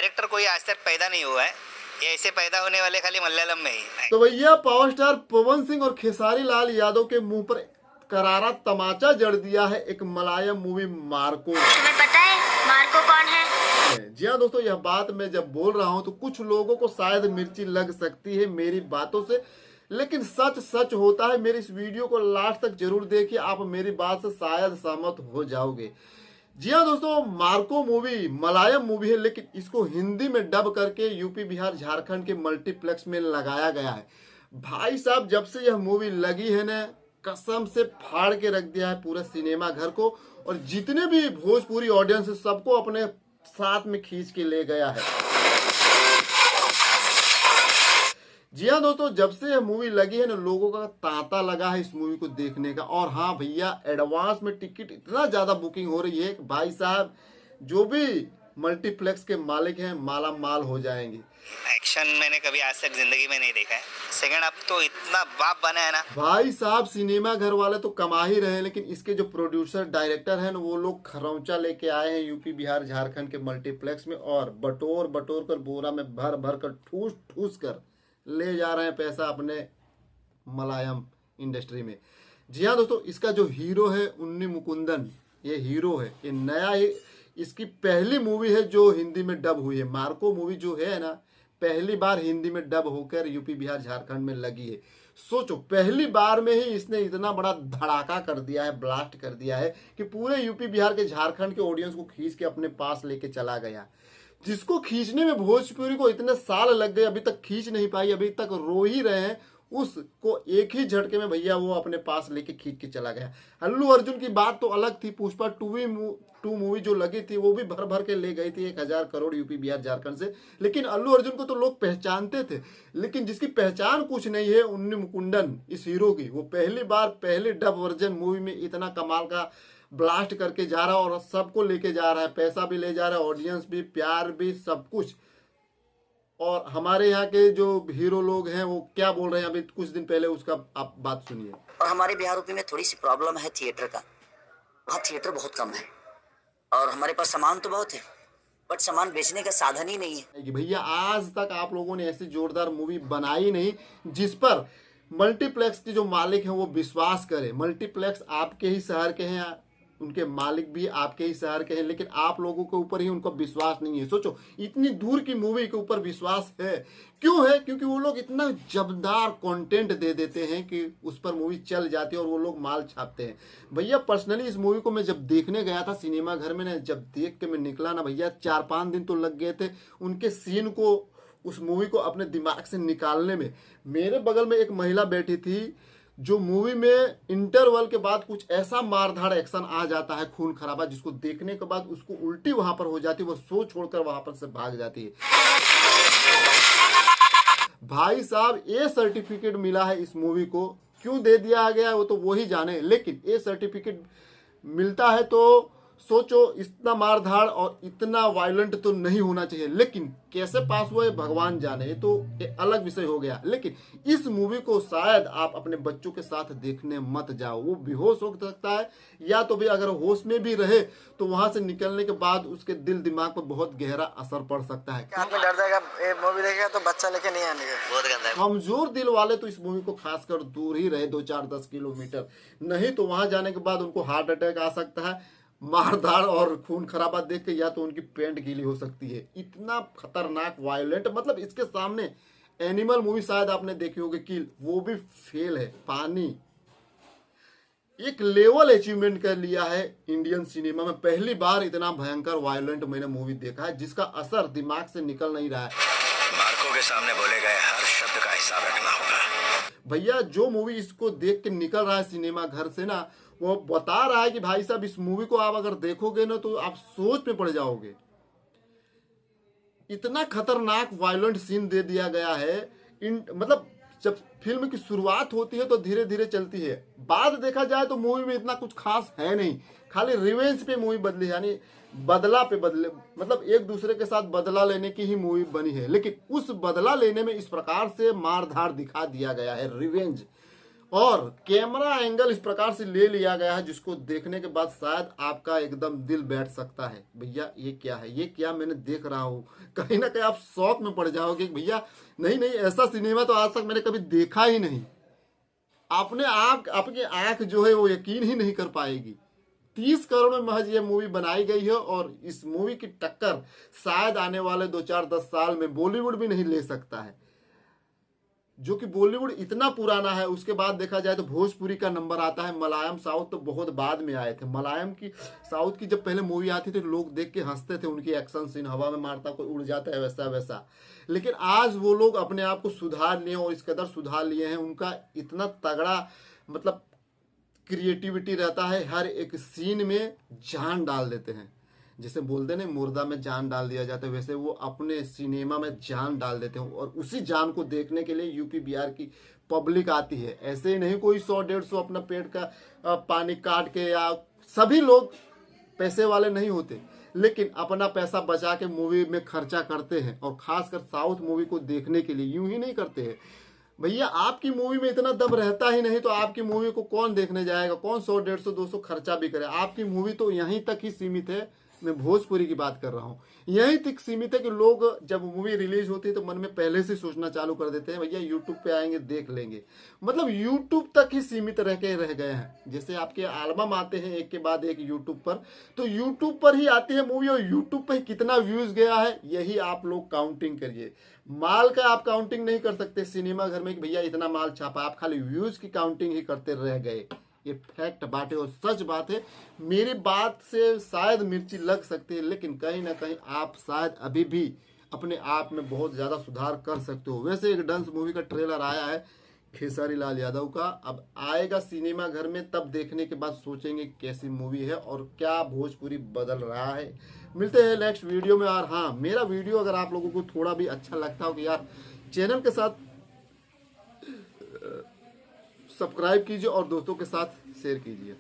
Director कोई आज तक पैदा नहीं हुआ है, ये ऐसे पैदा होने वाले खाली मलयालम में ही है। तो भैया पावर स्टार पवन सिंह और खेसारी लाल यादव के मुंह पर करारा तमाचा जड़ दिया है एक मलयालम मूवी मार्को। तुम्हें पता है मार्को कौन है? जी हाँ दोस्तों, यह बात मैं जब बोल रहा हूँ तो कुछ लोगों को शायद मिर्ची लग सकती है मेरी बातों से, लेकिन सच सच होता है। मेरी इस वीडियो को लास्ट तक जरूर देखिए, आप मेरी बात से शायद सहमत हो जाओगे। जी हाँ दोस्तों, मार्को मूवी मलयालम मूवी है, लेकिन इसको हिंदी में डब करके यूपी बिहार झारखंड के मल्टीप्लेक्स में लगाया गया है। भाई साहब, जब से यह मूवी लगी है ना, कसम से फाड़ के रख दिया है पूरे सिनेमा घर को, और जितने भी भोजपुरी ऑडियंस है सबको अपने साथ में खींच के ले गया है। जी हाँ दोस्तों, जब से यह मूवी लगी है ना, लोगों का तांता लगा है इस मूवी को देखने का। और हाँ भैया, एडवांस में टिकट इतना ज्यादा बुकिंग हो रही है कि भाई साहब जो भी मल्टीप्लेक्स के मालिक हैं माला माल हो जाएंगे। एक्शन मैंने कभी आज तक जिंदगी में नहीं देखा है। सेकंड हाफ तो इतना बाप बना है ना भाई साहब, सिनेमा घर वाले तो कमा ही रहे हैं, लेकिन इसके जो प्रोड्यूसर डायरेक्टर हैं ना, वो लोग खरौचा लेके आए हैं यूपी बिहार झारखंड के मल्टीप्लेक्स में, और बटोर बटोर कर बोरा में भर भर कर ठूस ठूस कर ले जा रहे हैं पैसा अपने मलयालम इंडस्ट्री में। जी हाँ दोस्तों, इसका जो हीरो है उन्नी मुकुंदन, ये हीरो है, ये नया ही इसकी पहली मूवी है जो हिंदी में डब हुई है। मार्को मूवी जो है ना, पहली बार हिंदी में डब होकर यूपी बिहार झारखंड में लगी है। सोचो, पहली बार में ही इसने इतना बड़ा धड़ाका कर दिया है, ब्लास्ट कर दिया है कि पूरे यूपी बिहार के झारखंड के ऑडियंस को खींच के अपने पास लेके चला गया। जिसको खींचने में भोजपुरी को इतने साल लग गए, अभी तक खींच नहीं पाई, अभी तक रो ही रहे हैं, उसको एक ही झटके में भैया वो अपने पास लेके खींच के चला गया। अल्लू अर्जुन की बात तो अलग थी, पुष्पा टू मूवी जो लगी थी वो भी भर भर के ले गई थी 1000 करोड़ यूपी बिहार झारखंड से, लेकिन अल्लू अर्जुन को तो लोग पहचानते थे। लेकिन जिसकी पहचान कुछ नहीं है, उन्नी मुकुंदन इस हीरो की, वो पहली बार पहले डब वर्जन मूवी में इतना कमाल का ब्लास्ट करके जा रहा है और सबको लेके जा रहा है, पैसा भी ले जा रहा है, ऑडियंस भी, प्यार भी, सब कुछ। और हमारे यहाँ के जो हीरो लोग हैं वो क्या बोल रहे हैं अभी कुछ दिन पहले, उसका आप बात सुनिए। और हमारे बिहार यूपी में थोड़ी सी प्रॉब्लम है थिएटर का, वहाँ थिएटर बहुत कम है, और हमारे पास सामान तो बहुत है बट सामान बेचने का साधन ही नहीं है। कि भैया आज तक आप लोगों ने ऐसी जोरदार मूवी बनाई नहीं जिस पर मल्टीप्लेक्स के जो मालिक हैं वो विश्वास करें। मल्टीप्लेक्स आपके ही शहर के हैं, उनके मालिक भी आपके ही शहर के हैं, लेकिन आप लोगों के ऊपर ही उनको विश्वास नहीं है। सोचो, इतनी दूर की मूवी के ऊपर विश्वास है, क्यों है? क्योंकि वो लोग इतना जबरदार कंटेंट दे देते हैं कि उस पर मूवी चल जाती है और वो लोग माल छापते हैं। भैया पर्सनली इस मूवी को मैं जब देखने गया था सिनेमा घर में ना, जब देख के मैं निकला ना भैया, 4-5 दिन तो लग गए थे उनके सीन को, उस मूवी को अपने दिमाग से निकालने में। मेरे बगल में एक महिला बैठी थी जो मूवी में इंटरवल के बाद कुछ ऐसा मारधाड़ एक्शन आ जाता है, खून खराबा, जिसको देखने के बाद उसको उल्टी वहां पर हो जाती है, वो शो छोड़कर वहां पर से भाग जाती है। भाई साहब, ए सर्टिफिकेट मिला है इस मूवी को, क्यों दे दिया गया है वो तो वो ही जाने, लेकिन ए सर्टिफिकेट मिलता है तो सोचो, इतना मारधाड़ और इतना वायलेंट तो नहीं होना चाहिए, लेकिन कैसे पास हुआ है भगवान जाने, ये तो एक अलग विषय हो गया। लेकिन इस मूवी को शायद आप अपने बच्चों के साथ देखने मत जाओ, वो बेहोश हो सकता है, या तो भी अगर होश में भी रहे तो वहां से निकलने के बाद उसके दिल दिमाग पर बहुत गहरा असर पड़ सकता है। आदमी डर जाएगा, ये मूवी देखेगा तो बच्चा लेके नहीं आने का। बहुत गंदा है। कमजोर दिल वाले तो इस मूवी को खासकर दूर ही रहे, 2-4-10 किलोमीटर, नहीं तो वहां जाने के बाद उनको हार्ट अटैक आ सकता है। मारधाड़ और खून खराबा देख के या तो उनकी पेंट गीली हो सकती है, इतना खतरनाक वायलेंट। मतलब इसके सामने एनिमल मूवी शायद आपने देखी होगी, किल, वो भी फेल है। पानी एक लेवल अचीवमेंट कर लिया है इंडियन सिनेमा में, पहली बार इतना भयंकर वायलेंट मैंने मूवी देखा है जिसका असर दिमाग से निकल नहीं रहा है। मार्को के सामने बोले गए हर शब्द का हिसाब रखना होगा। भैया जो मूवी इसको देख के निकल रहा है सिनेमा घर से ना, वो बता रहा है कि भाई साहब इस मूवी को आप अगर देखोगे ना तो आप सोच में पड़ जाओगे। इतना खतरनाक वायलेंट सीन दे दिया गया है। मतलब जब फिल्म की शुरुआत होती है तो धीरे धीरे चलती है, बाद देखा जाए तो मूवी में इतना कुछ खास है नहीं, खाली रिवेंज पे मूवी बदली है, यानी बदला पे बदले, मतलब एक दूसरे के साथ बदला लेने की ही मूवी बनी है। लेकिन उस बदला लेने में इस प्रकार से मारधाड़ दिखा दिया गया है, रिवेंज, और कैमरा एंगल इस प्रकार से ले लिया गया है जिसको देखने के बाद शायद आपका एकदम दिल बैठ सकता है, भैया ये क्या है, ये क्या मैंने देख रहा हूँ। कहीं ना कहीं आप शौक में पड़ जाओगे कि भैया नहीं नहीं, ऐसा सिनेमा तो आज तक मैंने कभी देखा ही नहीं। आपने आपकी आंख जो है वो यकीन ही नहीं कर पाएगी। 30 करोड़ में महज ये मूवी बनाई गई है और इस मूवी की टक्कर शायद आने वाले 2-4-10 साल में बॉलीवुड भी नहीं ले सकता है, जो कि बॉलीवुड इतना पुराना है। उसके बाद देखा जाए तो भोजपुरी का नंबर आता है, मलयालम साउथ तो बहुत बाद में आए थे। मलयालम की साउथ की जब पहले मूवी आती थी लोग देख के हंसते थे, उनकी एक्शन सीन हवा में मारता कोई उड़ जाता है वैसा वैसा। लेकिन आज वो लोग अपने आप को सुधार लिए और इस कदर सुधार लिए हैं, उनका इतना तगड़ा मतलब क्रिएटिविटी रहता है, हर एक सीन में जान डाल देते हैं। जैसे बोलते हैं मुर्दा में जान डाल दिया जाता है, वैसे वो अपने सिनेमा में जान डाल देते हैं और उसी जान को देखने के लिए यूपी बिहार की पब्लिक आती है। ऐसे ही नहीं कोई 100-150 अपना पेट का पानी काट के, या सभी लोग पैसे वाले नहीं होते लेकिन अपना पैसा बचा के मूवी में खर्चा करते हैं, और खासकर साउथ मूवी को देखने के लिए। यूं ही नहीं करते हैं भैया, आपकी मूवी में इतना दम रहता ही नहीं तो आपकी मूवी को कौन देखने जाएगा, कौन 100-150-200 खर्चा भी करे। आपकी मूवी तो यहीं तक ही सीमित है, मैं भोजपुरी की बात कर रहा हूँ, यहीं तक सीमित है कि लोग जब मूवी रिलीज होती है तो मन में पहले से सोचना चालू कर देते हैं भैया यूट्यूब पे आएंगे देख लेंगे। मतलब यूट्यूब तक ही सीमित रह गए हैं। जैसे आपके एल्बम आते हैं एक के बाद एक यूट्यूब पर, तो यूट्यूब पर ही आती है मूवी और यूट्यूब पर कितना व्यूज गया है यही आप लोग काउंटिंग करिए। माल का आप काउंटिंग नहीं कर सकते सिनेमा घर में कि भैया इतना माल छापा, आप खाली व्यूज की काउंटिंग ही करते रह गए। ये फैक्ट बात है और सच बात है। मेरी बात से शायद मिर्ची लग सकती है लेकिन कहीं ना कहीं आप शायद अभी भी अपने आप में बहुत ज्यादा सुधार कर सकते हो। वैसे एक डांस मूवी का ट्रेलर आया है खेसारी लाल यादव का, अब आएगा सिनेमा घर में, तब देखने के बाद सोचेंगे कैसी मूवी है और क्या भोजपुरी बदल रहा है। मिलते हैं नेक्स्ट वीडियो में। और हाँ, मेरा वीडियो अगर आप लोगों को थोड़ा भी अच्छा लगता हो कि यार चैनल के साथ सब्सक्राइब कीजिए और दोस्तों के साथ शेयर कीजिए।